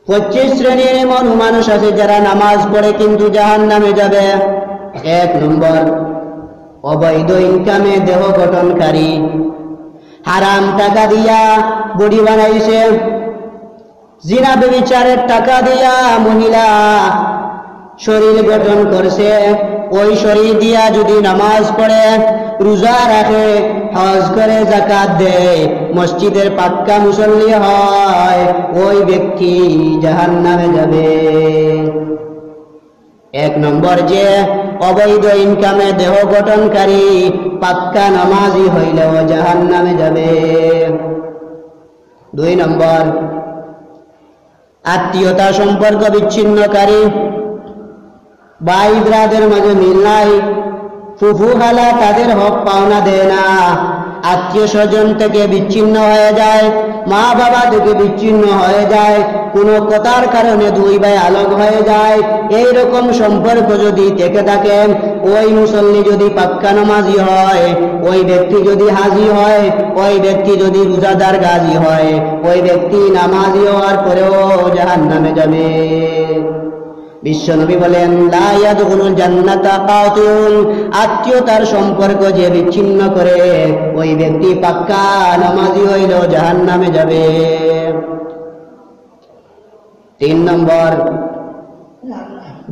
25 শ্রেণীর এমন মানুষ আছে যারা নামাজ পড়ে কিন্তু জাহান্নামে যাবে। 1 নম্বর, অবৈধ ইনকামে দেহ গঠনকারী, হারাম টাকা দিয়া বডি বানাইছে, জিনা ব্যভিচারের টাকা দিয়া মহিলা শরীর গঠন করছে, ওই শরীর দিয়া যদি নামাজ পড়ে, রোজা রাখে, হজ করে, যাকাত দেয়, মসজিদের পাক্কা মুসল্লি হয়, ওই ব্যক্তি জাহান্নামে যাবে। 1 নম্বর, যে অবৈধ ইনকামে দেহ গঠনকারী পাক্কা নামাজি হইলেও জাহান্নামে যাবে। 2 নম্বর, আত্মীয়তা সম্পর্ক বিচ্ছিন্নকারী, ভাই ব্রাদের মাঝে মিল নাই, ফুফু খালা তাদের হক পাওনা দেয় না, আত্মীয় স্বজন থেকে বিচ্ছিন্ন হয়ে যায়, মা বাবা থেকে বিচ্ছিন্ন হয়ে যায়, কোনো কথার কারণে 2 ভাই আলাদা হয়ে যায়, এই রকম সম্পর্ক যদি থেকে থাকে, ওই মুসল্লি যদি পাক্কা নামাজি হয়, ওই ব্যক্তি যদি হাজি হয়, ওই ব্যক্তি যদি রোজাদার গাজী হয়, ওই ব্যক্তি নামাজি হওয়ার পরেও জাহান্নামে যাবে। বিশ্বনবী বলেন, লা ইয়াদখুলুল জান্নাতা কাতিউন, আত্মীয়তার সম্পর্ক যে বিচ্ছিন্ন করে, ওই ব্যক্তি পাক্কা নামাজি হইলেও জাহান্নামে যাবে। 3 নম্বর,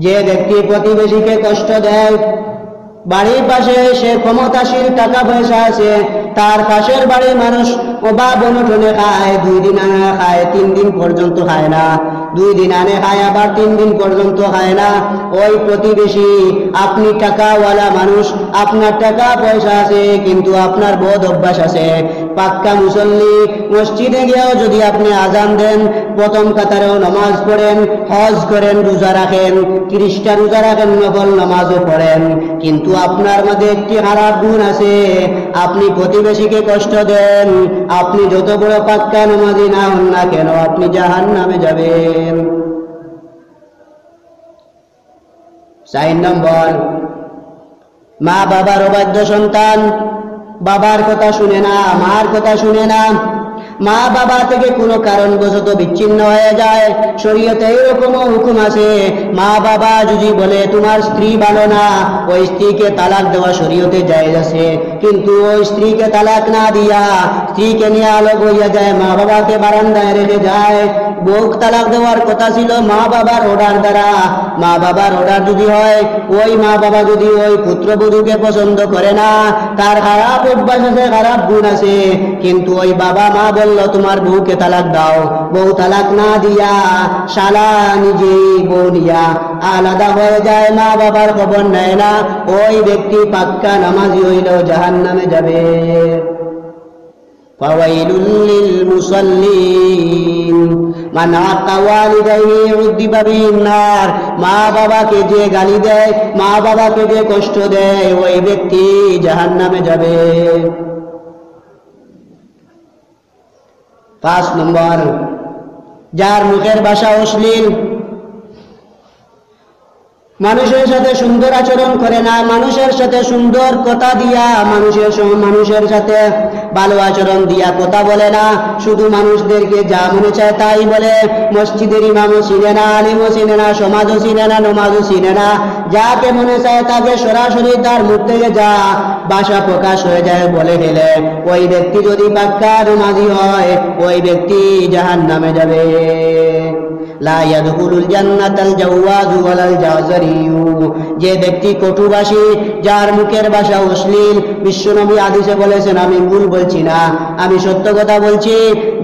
যে ব্যক্তি প্রতিবেশীকে কষ্ট দেয়, বাড়ির পাশে সে ক্ষমতাশীল, টাকা পয়সা আছে, তার পাশের বাড়ির মানুষ অভাব অনটনে খায়, 2 দিন আনে খায়, 3 দিন পর্যন্ত খায় না, 2 দিন আনে খায়, আবার 3 দিন পর্যন্ত খায় না, ওই প্রতিবেশী, আপনি টাকাওয়ালা মানুষ, আপনার টাকা পয়সা আছে, কিন্তু আপনার বদ অভ্যাস আছে, পাক্কা মুসল্লি, মসজিদে গিয়েও যদি আপনি আজান দেন, প্রথম কাতারেও নামাজ পড়েন, হজ করেন, রোজা রাখেন, 30টা রোজা রাখেন, নফল নামাজও পড়েন, কিন্তু আপনার মধ্যে একটি খারাপ গুণ আছে, আপনি প্রতিবেশীকে কষ্ট দেন, আপনি যত বড় পাক্কা নামাজি না হন না কেন, আপনি জাহান্নামে যাবেন। 4 নম্বর, মা বাবার অবাধ্য সন্তান, বাবার কথা শুনে না, মার কথা শুনে না, মা বাবা থেকে কোনো কারণবশত বিচ্ছিন্ন হয়ে যায়। শরীয়তে এরকমও হুকুম আছে, মা বাবা যদি বলে তোমার স্ত্রী ভালো না, ওই স্ত্রীকে তালাক দেওয়া শরীয়তে জায়েজ আছে, কিন্তু ওই স্ত্রীকে তালাক না দিয়া স্ত্রীকে নিয়ে আলোক হইয়া যায়, মা বাবাকে বারান্দায় রেখে যায়। বউ তালাক দেওয়ার কথা ছিল মা বাবার অর্ডার দ্বারা, মা বাবার অর্ডার যদি হয়, ওই মা বাবা যদি ওই পুত্রবধূকে পছন্দ করে না, তার খারাপ অভ্যাস আছে, খারাপ গুণ আছে, কিন্তু ওই বাবা মা বলল তোমার বউকে তালাক দাও, বউ তালাক না দিয়া শালা নিজেই বউ নিয়া আলাদা হয়ে যায়, মা বাবার খবর নেয় না, ওই ব্যক্তি পাক্কা নামাজি হইলেও জাহান্নামে যাবে। ফাওয়াইলুল লিল মুসাল্লিন মান আতা ওয়ালিদাইহি উযিবা বিন নার, মা বাবাকে যে গালি দেয়, মা বাবাকে যে কষ্ট দেয়, ওই ব্যক্তি জাহান্নামে যাবে। 5 নম্বর, যার মুখের ভাষা অশ্লীল, মানুষের সাথে সুন্দর আচরণ করে না, মানুষের সাথে সুন্দর কথা দিয়া, মানুষের সাথে ভালো আচরণ দিয়া কথা বলে না, শুধু মানুষদেরকে যা মনে চায় তাই বলে, মসজিদের ইমামও চিনে না, আলিমও চিনে না, সমাজও চিনে না, নমাজও চিনে না, যাকে মনে চায় তাকে সরাসরি তার মুখ থেকে যা ভাষা প্রকাশ হয়ে যায় বলে ফেলে, ওই ব্যক্তি যদি পাক্কা নামাজি হয়, ওই ব্যক্তি জাহান্নামে যাবে। লা ইয়াদখুলুল জান্নাতাল জাওয়াজু ওয়ালাল জাযারিয়ু, যে ব্যক্তি কটুভাষী, যার মুখের ভাষা অশ্লীল, বিশ্বনবী হাদিসে বলেছেন, আমি ভুল বলছি না, আমি সত্য কথা বলছি,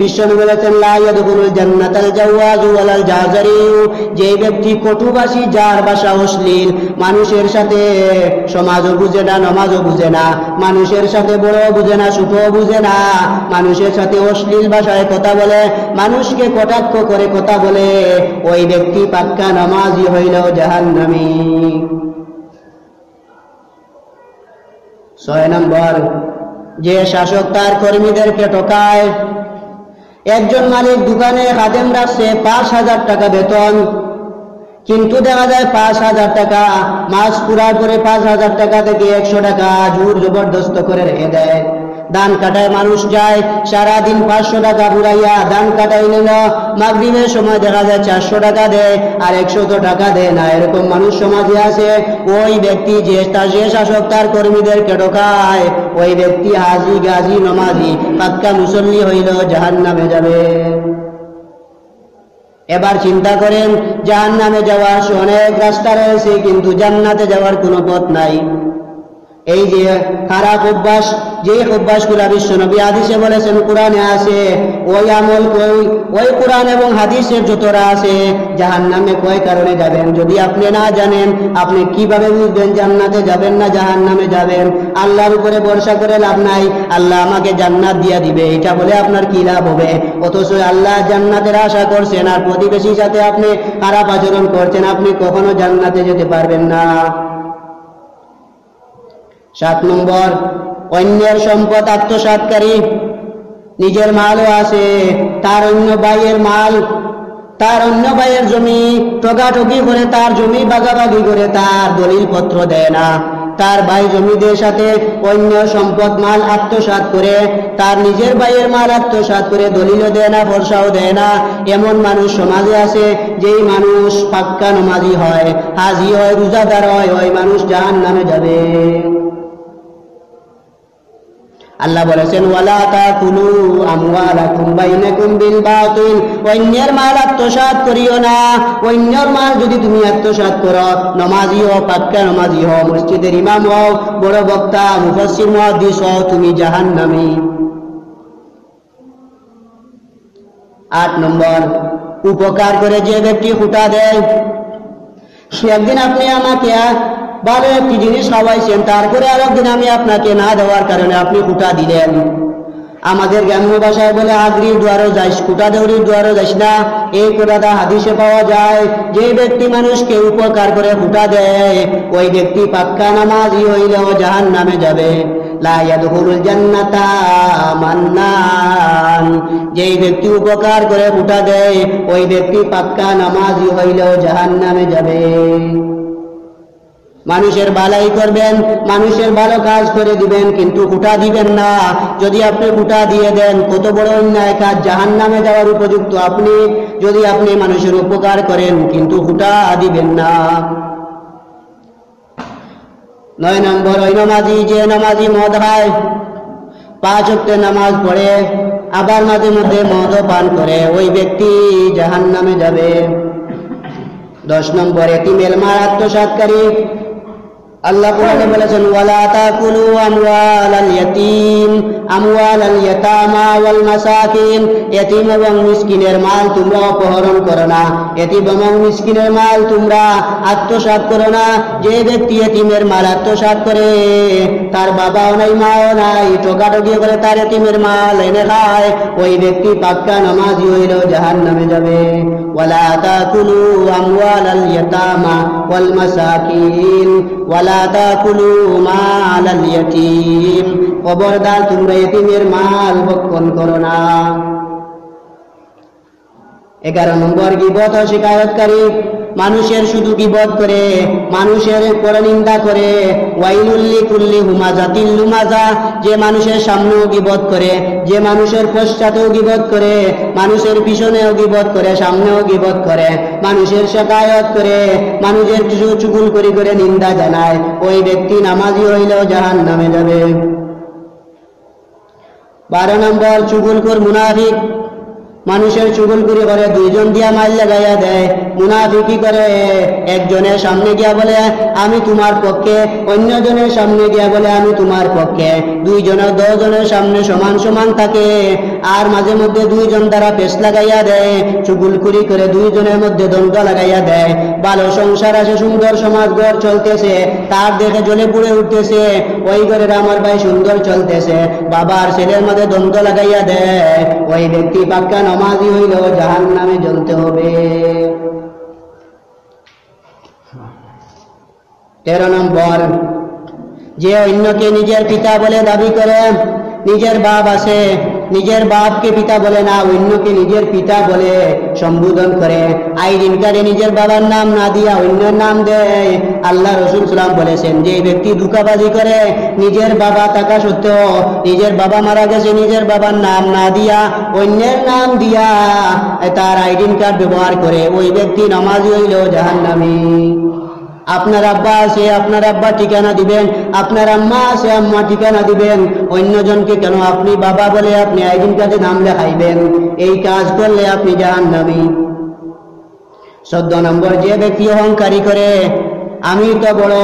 বিশ্বনবী বলেছেন লা ইয়াদখুলুল জান্নাতাল জাওয়াজু ওয়ালাল জাযারিয়ু, যে ব্যক্তি কটুভাষী, যার ভাষা অশ্লীল, মানুষের সাথে সমাজও বুঝে না, নামাজও বুঝে না, মানুষের সাথে বড় বুঝে না, ছোটও বুঝে না, মানুষের সাথে অশ্লীল ভাষায় কথা বলে, মানুষকে কটাক্ষ করে কথা বলে, ওই ব্যক্তি পাক্কা নামাজি হইলেও জাহান্নামী। 6 নম্বর, যে শাসক তার কর্মীদেরকে ঠকায়, একজন মালিক দোকানে খাদেম রাখছে 5,000 টাকা বেতন, কিন্তু দেখা যায় 5,000 টাকা মাস পুরার পরে 5,000 টাকা থেকে 100 টাকা জোর জবরদস্ত করে রেখে দেয়, ধান কাটায় মানুষ যায়, সারাদিন 500 টাকা ঘুরাইয়া ধান কাটাই নিল, মাগরিবের সময় দেখা যায় 400 টাকা দেয় আর 100 টাকা দেয় না। এরকম মানুষ সমাজে আছে। ওই ব্যক্তি যে শাসক তার কর্মীদেরকে ঠকায়, ওই ব্যক্তি হাজি গাজী নমাজি পাক্কা মুসল্লি হইল জাহান্নামে যাবে। এবার চিন্তা করেন, জাহান্নামে যাওয়ার অনেক রাস্তা রয়েছে, কিন্তু জান্নাতে যাওয়ার কোনো পথ নাই। এই যে খারাপ অভ্যাস, যে অভ্যাসগুলা বিশ্বনবী হাদিসে বলেছেন, কোরআনে আছে, ওই আমল ওই কোরআন এবং হাদিসের যতরা আছে, জাহান্নামে কয় কারণে যাবেন যদি আপনি না জানেন, আপনি কিভাবে বুঝবেন জান্নাতে যাবেন না জাহান্নামে যাবেন? আল্লাহর উপরে ভরসা করে লাভ নাই, আল্লাহ আমাকে জান্নাত দিয়া দিবে, এটা বলে আপনার কি লাভ হবে? অথচ আল্লাহ জান্নাতের আশা করছেন, আর প্রতিবেশীর সাথে আপনি খারাপ আচরণ করছেন, আপনি কখনো জান্নাতে যেতে পারবেন না। 7 নম্বর, অন্যের সম্পদ আত্মসাৎকারী। নিজের মালও আছে, তার অন্য ভাইয়ের মাল, তার অন্য ভাইয়ের জমি ঠকাঠকি করে, তার জমি ভাগাভাগি করে, তার দলিল পত্র দেয় না। তার ভাই জমিদের সাথে অন্য সম্পদ মাল আত্মসাৎ করে, তার নিজের ভাইয়ের মাল আত্মসাৎ করে, দলিলও দেয় না, ভরসাও দেয় না। এমন মানুষ সমাজে আছে। যেই মানুষ পাক্কা নমাজি হয়, হাজি হয়, রোজাদার হয়, ওই মানুষ জাহান্নামে যাবে। আল্লাহ বলেছেন, ওয়ালা তাকুলু আমওয়ালাকুম বাইনাকুম বিল বাতিল, অন্যের মাল আত্মসাৎ করিও না। অন্যের মাল যদি তুমি আত্মসাৎ করো, নমাজি হও, পাক্কা নমাজি হও, মসজিদের ইমাম হও, বড় বক্তা, মুফাসসির, মুহাদ্দিস হও, তুমি জাহান্নামী। 8 নম্বর, উপকার করে যে ব্যক্তি খুঁটা দেয়। একদিন আপনি আমাকে ভালো একটি জিনিস খাওয়াইছেন, তারপরে আরেকদিন আমি আপনাকে না দেওয়ার কারণে আপনি খুঁটা দিলেন। আমাদের গ্রাম্য ভাষায় বলে, আগ্রির দুয়ারও যাইস, খুঁটা দেউরির দুয়ারও যাইস না। এই কথাটা হাদিসে পাওয়া যায়। যে ব্যক্তি মানুষকে উপকার করে খুঁটা দেয়, ওই ব্যক্তি পাক্কা নামাজি হইলেও জাহান্নামে যাবে। লা ইয়াদখুলুল জান্নাতা মান্নান, যেই ব্যক্তি উপকার করে খুঁটা দেয়, ওই ব্যক্তি পাক্কা নামাজি হইলেও জাহান্নামে যাবে। মানুষের ভালাই করবেন, মানুষের ভালো কাজ করে দিবেন, কিন্তু খুঁটা দিবেন না। যদি আপনি খুঁটা দিয়ে দেন, কত বড় অন্যায় কাজ, জাহান্নামে যাওয়ার উপযুক্ত আপনি। যদি আপনি মানুষের উপকার করেন কিন্তু খুঁটা দিবেন না। 9 নম্বর, ওই নামাজি যে নামাজি মদ খায়, 5 ওয়াক্তের নামাজ পড়ে, আবার মাঝে মধ্যে মদও পান করে, ওই ব্যক্তি জাহান্নামে যাবে। 10 নম্বর, এতিমের মাল আত্মসাৎকারী। আল্লাহ কোরআনে বলেছেন, ওয়ালা তাকুলু আমওয়ালাল ইয়াতীম আমওয়ালাল ইয়াতামা ওয়াল মাসাকিন, এতিম এবং মিসকিনের মাল তোমরা অপহরণ করো না, এতিম এবং মিসকিনের মাল তোমরা আত্মসাৎ করো না। যে ব্যক্তি এতিমের মাল আত্মসাৎ করে, তার বাবাও নাই, মাও নাই, ঠকাঠকি করে তার এতিমের মাল এনে খায়, ওই ব্যক্তি পাক্কা নামাজি হইলেও জাহান্নামে যাবে। ওয়ালা তাকুলু আমওয়ালাল ইয়াতামা ওয়াল মাসাকিন ওয়ালা তাকুলু মালাল ইয়াতীম, খবরদার তোমরা এতিমের মাল ভক্ষণ করো না। 11 নম্বর, গীবত ও শিকায়তকারী। মানুষের শুধু গীবত করে, মানুষের পরনিন্দা করে। ওয়াইলুল লিকুল্লি হুমাজাতিল লুমাজা, যে মানুষের সামনেও গীবত করে, যে মানুষের পশ্চাতেও গীবত করে, মানুষের পিছনেও গীবত করে, সামনেও গীবত করে, মানুষের শিকায়ত করে, মানুষের কিছু চুগলখড়ি করে নিন্দা জানায়, ওই ব্যক্তি নামাজি হইলেও জাহান্নামে যাবে। 12 নম্বর, চুগলখোর মুনাফিক। মানুষের চুগলখড়ি করে, 2 জন দিয়া মাইল লাগাইয়া দেয়। মুনাফিকি করে, একজনের সামনে গিয়া বলে আমি তোমার পক্ষে, অন্যজনের সামনে গিয়া বলে আমি তোমার পক্ষে। 2 জনের 10 জনের সামনে সমান সমান থাকে, আর মাঝে মধ্যে 2 জন দ্বারা পেশ লাগাইয়া দেয়। চুগলখড়ি করে 2 জনের মধ্যে দ্বন্দ্ব লাগাইয়া দেয়। ভালো সংসার আছে, সুন্দর সমাজ ঘর চলতেছে, তার দেখে জ্বলে পুড়ে উঠতেছে, ওই ঘরের আমার ভাই সুন্দর চলতেছে, বাবার ছেলের মধ্যে দ্বন্দ্ব লাগাইয়া দেয়, ওই ব্যক্তি পাক্কা নামাজি হইলেও জাহান্নামে জ্বলতে হবে। 13 নম্বর, যে অন্যকে নিজের পিতা বলে দাবি করে, নিজের বাপ আছে, নিজের বাপকে পিতা বলে না, অন্যকে নিজের পিতা বলে সম্বোধন করে, আইডেন্টি কার্ডে নিজের বাবার নাম না দিয়া অন্যের নাম দেয়। আল্লাহ রাসূল সাল্লাল্লাহু আলাইহি ওয়াসাল্লাম বলেছেন, যে ব্যক্তি ধোঁকাবাজি করে নিজের বাবা থাকা সত্ত্বেও নিজের বাবা মারা গেছে নিজের বাবার নাম না দিয়া অন্যের নাম দিয়া তার আইডেন্টি কার্ড ব্যবহার করে, ওই ব্যক্তি নামাজি হইল জাহান্নামী। আপনার আব্বা আছে আপনার আব্বা ঠিকানা দিবেন, আপনার আম্মা আছে আম্মা ঠিকানা দিবেন, অন্যজনকে কেন আপনি বাবা বলে আপনি আইডেন্টি কার্ডে নাম লেখাইবেন? এই কাজ করলে আপনি জাহান্নামী। 14 নম্বর, যে ব্যক্তি অহংকারী করে, আমি তো বড়,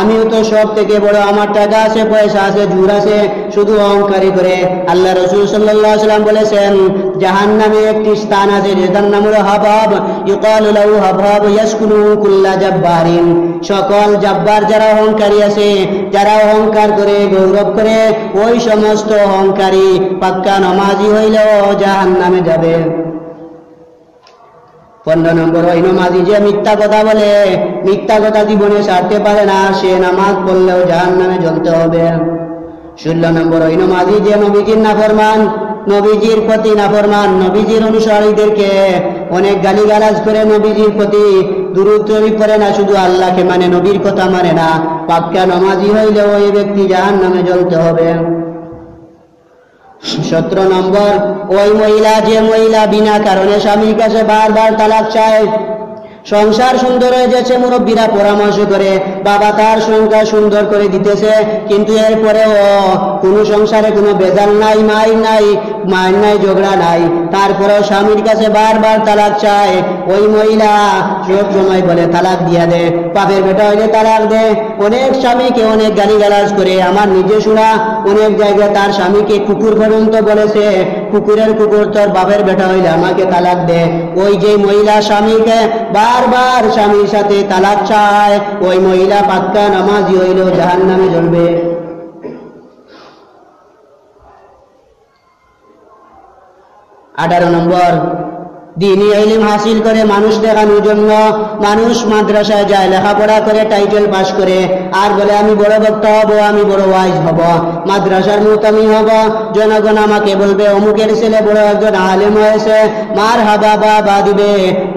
আমিও তো সব থেকে বড়, আমার টাকা আছে পয়সা আছে জোর আছে, শুধু অহংকারী করে। আল্লাহ রাসূল সাল্লাল্লাহু আলাইহি ওয়াসাল্লাম বলেছেন, জাহান্নামে একটি স্থান আছে যেটার নাম হলো হাবাব, ইউকালু লাহু হাবাব ইয়াসকুনু কুল্লা জাব্বারিন। সকল জাব্বার যারা অহংকারী আছে, যারা অহংকার করে গৌরব করে, ওই সমস্ত অহংকারী পাক্কা নামাজি হইলেও জাহান্নামে যাবে। 15 নম্বর, ওই নামাজি যে মিথ্যা কথা বলে, মিথ্যা কথা জীবনে ছাড়তে পারে না, সে নামাজ পড়লেও জাহান্নামে জ্বলতে হবে। 16 নম্বর, ওই নামাজি যে নবীজির নাফরমান, নবীজির প্রতি নাফরমান, নবীজির অনুসারীদেরকে অনেক গালিগালাজ করে, নবীজির প্রতি দুরূদ শরীফ পড়ে না, শুধু আল্লাহকে মানে, নবীর কথা মানে না, পাক্কা নামাজি হইলে ওই ব্যক্তি জাহান্নামে জ্বলতে হবে। 17 নম্বর, ওই মহিলা যে মহিলা বিনা কারণে স্বামীর কাছে বারবার তালাক চায়, সংসার সুন্দর হয়ে যাচ্ছে, মুরব্বীরা পরামর্শ করে বাবা তার সংসার সুন্দর করে দিতেছে, কিন্তু এরপরেও কোনো সংসারে কোনো বেজাল নাই, মায়ের নাই ঝগড়া নাই, তারপরেও স্বামীর কাছে বারবার তালাক চায়, ওই মহিলা সব সময় বলে তালাক দিয়া দে, বাপের বেটা হইলে তালাক দে। অনেক স্বামীকে অনেক গালিগালাজ করে, আমার নিজে শোনা, অনেক জায়গায় তার স্বামীকে কুকুর পর্যন্ত বলেছে, কুকুরের কুকুর তোর বাপের বেটা হইলে আমাকে তালাক দে। ওই যে মহিলা স্বামীকে বারবার স্বামীর সাথে তালাক চায়, ওই মহিলা পাক্কা নামাজি হইল জাহান্নামে জ্বলবে। 18 নম্বর, দ্বীনি ইলম হাসিল করে মানুষ দেখানোর জন্য, মানুষ মাদ্রাসায় যায়, লেখাপড়া করে, টাইটেল পাস করে, আর বলে আমি বড় বক্তা হব, আমি বড় ওয়াইজ হব, মাদ্রাসার মুতামি হব, জনগণ আমাকে বলবে অমুকের ছেলে বড় একজন আলেম হয়েছে, মার হাবা বা দিবে।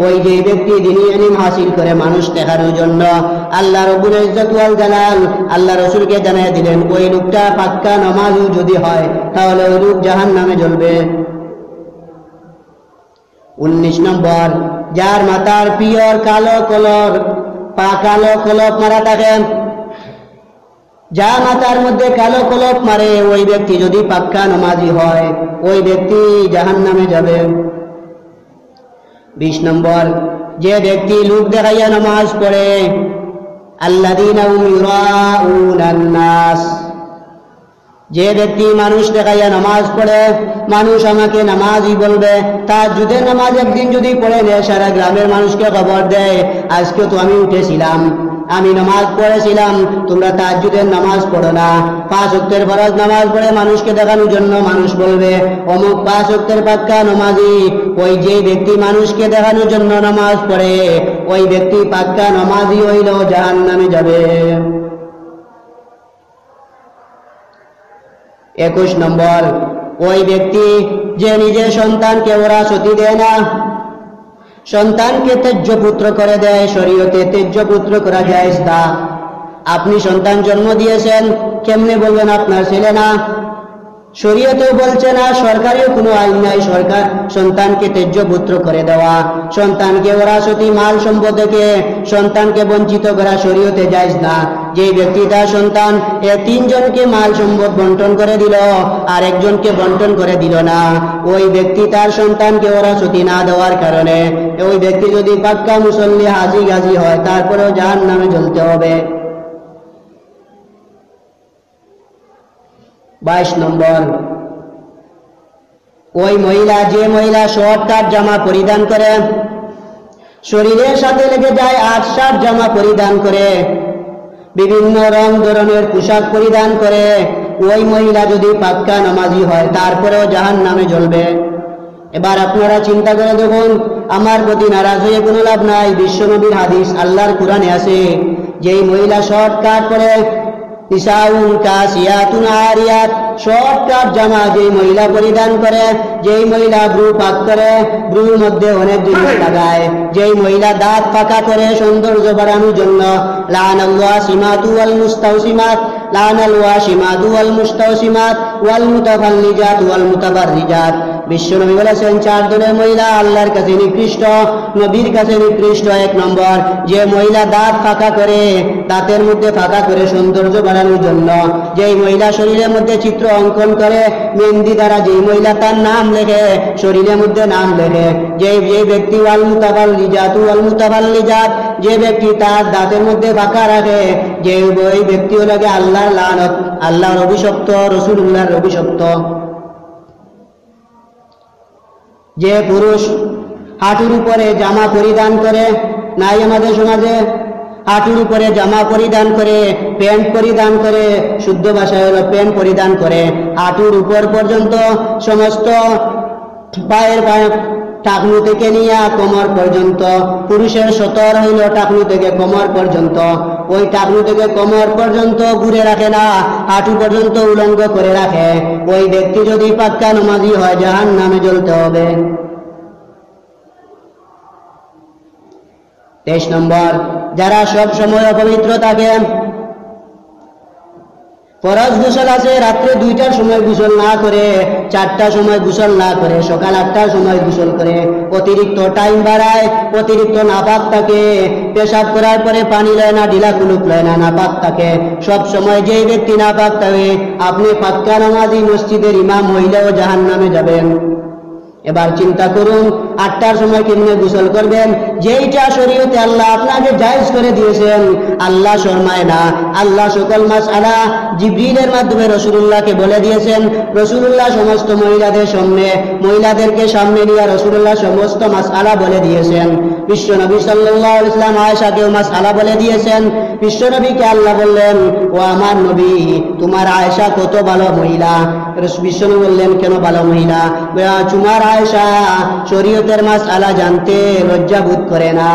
ওই যে ব্যক্তি দ্বীনি ইলম হাসিল করে মানুষ দেখানোর জন্য, আল্লাহ রাব্বুল ইজ্জত ওয়াল জালাল আল্লাহ রাসূলকে জানিয়ে দিলেন, ওই লোকটা পাক্কা নামাজি যদি হয় তাহলে ওই লোক জাহান্নামে জ্বলবে। 19 নম্বর, যার মাথার পিওর কালো কলর, কালো কলপ মারা থাকে, যা মাথার মধ্যে কালো কলপ মারে, ওই ব্যক্তি যদি পাক্কা নামাজি হয় ওই ব্যক্তি জাহান্নামে যাবে। 20 নম্বর, যে ব্যক্তি লোক দেখাইয়া নামাজ পড়ে, আল্লাযীনা হুম ইউরাউনান নাস, যে ব্যক্তি মানুষ দেখাইয়া নামাজ পড়ে, মানুষ আমাকে নামাজই বলবে, তাহাজ্জুদের নামাজ একদিন যদি পড়ে নেয়, সারা গ্রামের মানুষকে খবর দেয়, আজকে তো আমি উঠেছিলাম, আমি নামাজ পড়েছিলাম, তোমরা তাহাজ্জুদের নামাজ পড়ো না। 5 ওয়াক্তের ফরজ নামাজ পড়ে মানুষকে দেখানোর জন্য মানুষ বলবে অমুক 5 ওয়াক্তের পাক্কা নামাজি। ওই যে ব্যক্তি মানুষকে দেখানোর জন্য নামাজ পড়ে, ওই ব্যক্তি পাক্কা নামাজি হইল জাহান্নামে যাবে। 21 নম্বর, ওই ব্যক্তি যে নিজের সন্তানকে ওরাসতি দেয় না, সন্তানকে তেজ্য পুত্র করে দেয়, শরীয়তে তেজ্য পুত্র করা জায়েজ না। আপনি সন্তান জন্ম দিয়েছেন, কেমনে বলবেন আপনার ছেলে না? শরীয়তেও বলছে না, সরকারের কোনো আইন নাই সরকার সন্তানকে তেজ্য পুত্র করে দেওয়া, সন্তানকে ওরাসতি মাল সম্পদ থেকে সন্তানকে বঞ্চিত করা শরীয়তে জায়েজ না। যে ব্যক্তি তার সন্তান 3 জনকে মাল সম্পদ বন্টন করে দিল আর একজনকে বন্টন করে দিল না, ওই ব্যক্তি তার সন্তানকে ওরাসতি না দেওয়ার কারণে ওই ব্যক্তি যদি পাক্কা মুসল্লি হাজি গাজী হয় তারপরেও জাহান্নামে জ্বলতে হবে। 22 নম্বর, ওই মহিলা যে মহিলা শর্টকাট জামা পরিধান করে, শরীরের সাথে লেগে যায় 8-7 জামা পরিধান করে, বিভিন্ন রং ধরনের পোশাক পরিধান করে, ওই মহিলা যদি পাক্কা নামাজি হয় তারপরেও জাহান্নামে জ্বলবে। এবার আপনারা চিন্তা করে দেখুন, আমার প্রতি নারাজ হয়ে কোনো লাভ নাই, বিশ্বনবীর হাদিস আল্লাহর কোরআনে আছে, যেই মহিলা শর্টকাট পরে নিসাউন কাসিয়াতুন আরিয়াত, শর্ট কাট জামা যেই মহিলা পরিধান করে, যেই মহিলা ব্রু পাক করে, ব্রুর মধ্যে অনেক জিনিস লাগায়, যেই মহিলা দাঁত ফাঁকা করে সৌন্দর্য বাড়ানোর জন্য, লানাল ওয়াসিমাতু ওয়াল মুস্তাওসিমাত, লানাল ওয়াসিমাতু ওয়াল মুস্তাওসিমাত ওয়াল মুতাফাল্লিজাত ওয়াল মুতাবাররিজাত। বিশ্বনবী বলেছেন 4 ধরনের মহিলা আল্লাহর কাছে নিকৃষ্ট, নবীর কাছে নিকৃষ্ট। 1 নম্বর, যে মহিলা দাঁত ফাঁকা করে, দাঁতের মধ্যে ফাঁকা করে সৌন্দর্য বাড়ানোর জন্য, যেই মহিলা শরীরের মধ্যে চিত্র অঙ্কন করে মেহেন্দি দ্বারা, যেই মহিলা তার নাম লেখে, শরীরের মধ্যে নাম লেখে, যে ব্যক্তি ওয়াল মুতাফাল্লিজাত ওয়াল মুতাবাররিজাত, যে ব্যক্তি তার দাঁতের মধ্যে ফাঁকা রাখে, যে ওই ব্যক্তি হলো আল্লাহর লানত, আল্লাহর অভিশপ্ত, রাসূলুল্লাহর অভিশপ্ত। যে পুরুষ হাঁটুর উপরে জামা পরিধান করে, নাই আমাদের সমাজে, হাঁটুর উপরে জামা পরিধান করে, প্যান্ট পরিধান করে, শুদ্ধ ভাষায় হলো প্যান্ট পরিধান করে, হাঁটুর উপর পর্যন্ত সমস্ত পায়ের টাকনু থেকে নিয়ে কোমর পর্যন্ত, পুরুষের সতর হইল টাকনু থেকে কোমর পর্যন্ত, ওই টাকনু থেকে কোমর পর্যন্ত ঘুরে রাখে না, হাঁটু পর্যন্ত উলঙ্গ করে রাখে, ওই ব্যক্তি যদি পাক্কা নামাজি হয় জাহান্নামে জ্বলতে হবে। 23 নম্বর, যারা সব সময় অপবিত্র থাকে, ফরজ গোসল আছে, রাত্রে 2টার সময় গোসল না করে, 4টার সময় গোসল না করে, সকাল 8টার সময় গোসল করে, অতিরিক্ত টাইম বাড়ায়, অতিরিক্ত নাপাক থাকে, পেশাব করার পরে পানি লয় না, ঢিলা কুলুপ লয় না, নাপাক থাকে। সব সময় যেই ব্যক্তি নাপাক থাকে, আপনি পাক্কা নামাজি মসজিদের ইমাম হইলেও জাহান্নামে যাবেন। এবার চিন্তা করুন 8টার সময় কেমনে গোসল করবেন, যেইটা শরীয়তে আল্লাহ আপনাকে জায়েজ করে দিয়েছেন। আল্লাহ শর্মায় না, আল্লাহ সকল মাসআলা জিবরিলের মাধ্যমে রাসূলুল্লাহকে বলে দিয়েছেন। রাসূলুল্লাহ সমস্ত মহিলাদেরকে সামনে নিয়ে রাসূলুল্লাহ সমস্ত মাসআলা বলে দিয়েছেন। বিশ্বনবী সাল্লাল্লাহু আলাইহি ওয়াসাল্লাম আয়েশাকেও মাসআলা বলে দিয়েছেন। বিশ্বনবীকে আল্লাহ বললেন, ও আমার নবী, তোমার আয়েশা কত ভালো মহিলা। বিশ্বনবী বললেন, কেন ভালো মহিলা? তোমার আয়েশা শরীয়তের মাসআলা জানতে লজ্জা বোধ করে না।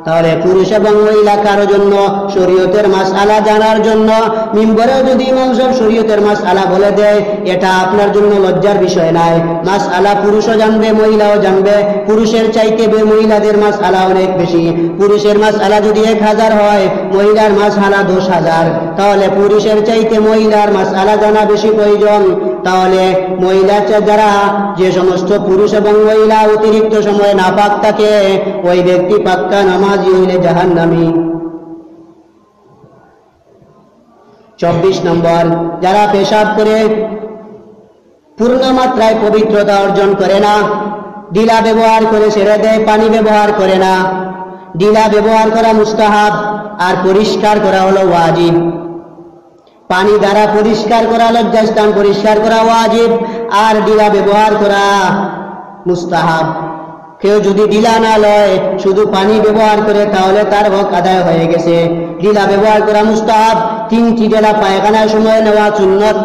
তাহলে পুরুষ এবং মহিলা কারো জন্য শরীয়তের মাসআলা জানার জন্য মিম্বরেও যদি ইমাম সাহেব শরীয়তের মাসআলা বলে দেয়, এটা আপনার জন্য লজ্জার বিষয় নয়। মাসআলা পুরুষও জানবে, মহিলাও জানবে। পুরুষের চাইতে মহিলাদের মাসআলা অনেক বেশি। পুরুষের মাসআলা যদি 1000 হয়, মহিলার মাসআলা 10,000। তাহলে পুরুষের চাইতে মহিলার মাসআলা জানা বেশি প্রয়োজন। তাহলে মহিলা যারা, যে সমস্ত পুরুষ এবং মহিলা অতিরিক্ত সময় নাপাক থাকে, ওই ব্যক্তি পাক্কা নামাজি হইলে জাহান্নামী। 24 নম্বর, যারা পেশাব করে পূর্ণ মাত্রায় পবিত্রতা অর্জন করে না, ডিলা ব্যবহার করে ছেড়ে দেয়, পানি ব্যবহার করে না। ডিলা ব্যবহার করা মুস্তাহাব, আর পরিষ্কার করা হলো ওয়াজিব। পানি দ্বারা পরিষ্কার করা, লজ্জাস্থান পরিষ্কার করা ওয়াজিব, আর ডিলা ব্যবহার করা মুস্তাহাব। কেউ যদি ডিলা না লয়, শুধু পানি ব্যবহার করে, তাহলে তার হক আদায় হয়ে গেছে। ডিলা ব্যবহার করা মুস্তাহাব। 3টি ডিলা পায়খানার সময় নেওয়া সুন্নত,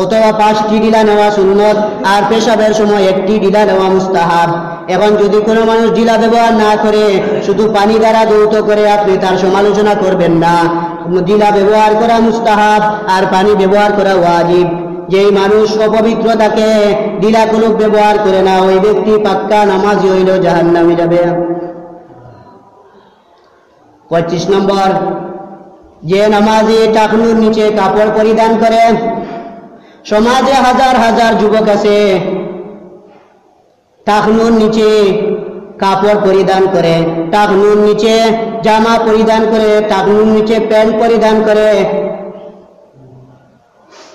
অথবা 5টি ডিলা নেওয়া সুন্নত, আর পেশাবের সময় 1টি ডিলা নেওয়া মুস্তাহাব। এখন যদি কোনো মানুষ ডিলা ব্যবহার না করে, শুধু পানি দ্বারা ধৌত করে, আপনি তার সমালোচনা করবেন না। ডিলা ব্যবহার করা মুস্তাহাব, আর পানি ব্যবহার করা ওয়াজিব। যেই মানুষ অপবিত্র থাকে, ডিলা কুলুপ ব্যবহার করে না, ওই ব্যক্তি পাক্কা নামাজি হইলেও জাহান্নামে যাবে। 25 নম্বর, যে নামাজি টাকনুর নিচে কাপড় পরিধান করে। সমাজে হাজার হাজার যুবক আছে, টাকনুর নিচে কাপড় পরিধান করে, টাকনুর নিচে জামা পরিধান করে, টাকনুর নিচে প্যান্ট পরিধান করে,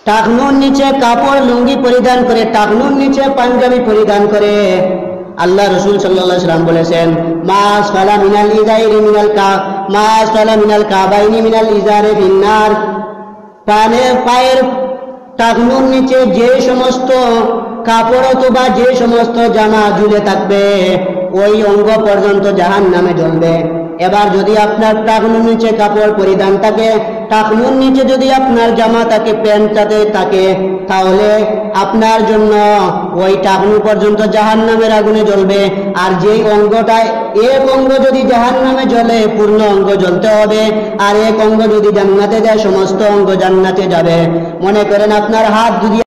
টাকনুর নিচে কাপড় লুঙ্গি পরিধান করে, টাকনুর নিচে পাঞ্জাবি পরিধান করে। আল্লাহ রাসূল সাল্লাল্লাহু আলাইহি ওয়াসাল্লাম বলেছেন, মাস ফালা মিনাল ইজাইরি মিনাল মাস ফালা মিনাল কাবাইনি মিনাল ইজারি ফিন্নার। পায়ের টাকনুর নিচে যে সমস্ত কাপড় অথবা যে সমস্ত জামা ঝুলে থাকবে, ওই অঙ্গ পর্যন্ত জাহান্নামে জ্বলবে। এবার যদি আপনার টাকনুর নিচে কাপড় পরিধান থাকে, টাকনুর নিচে যদি আপনার জামা থাকে, প্যান্ট থাকে, তাহলে আপনার জন্য ওই টাকনু পর্যন্ত জাহান্নামের আগুনে জ্বলবে। আর যেই অঙ্গটায় এক অঙ্গ যদি জাহান্নামে জ্বলে, পূর্ণ অঙ্গ জ্বলতে হবে। আর এক অঙ্গ যদি জান্নাতে যায়, সমস্ত অঙ্গ জান্নাতে যাবে। মনে করেন আপনার হাত যদি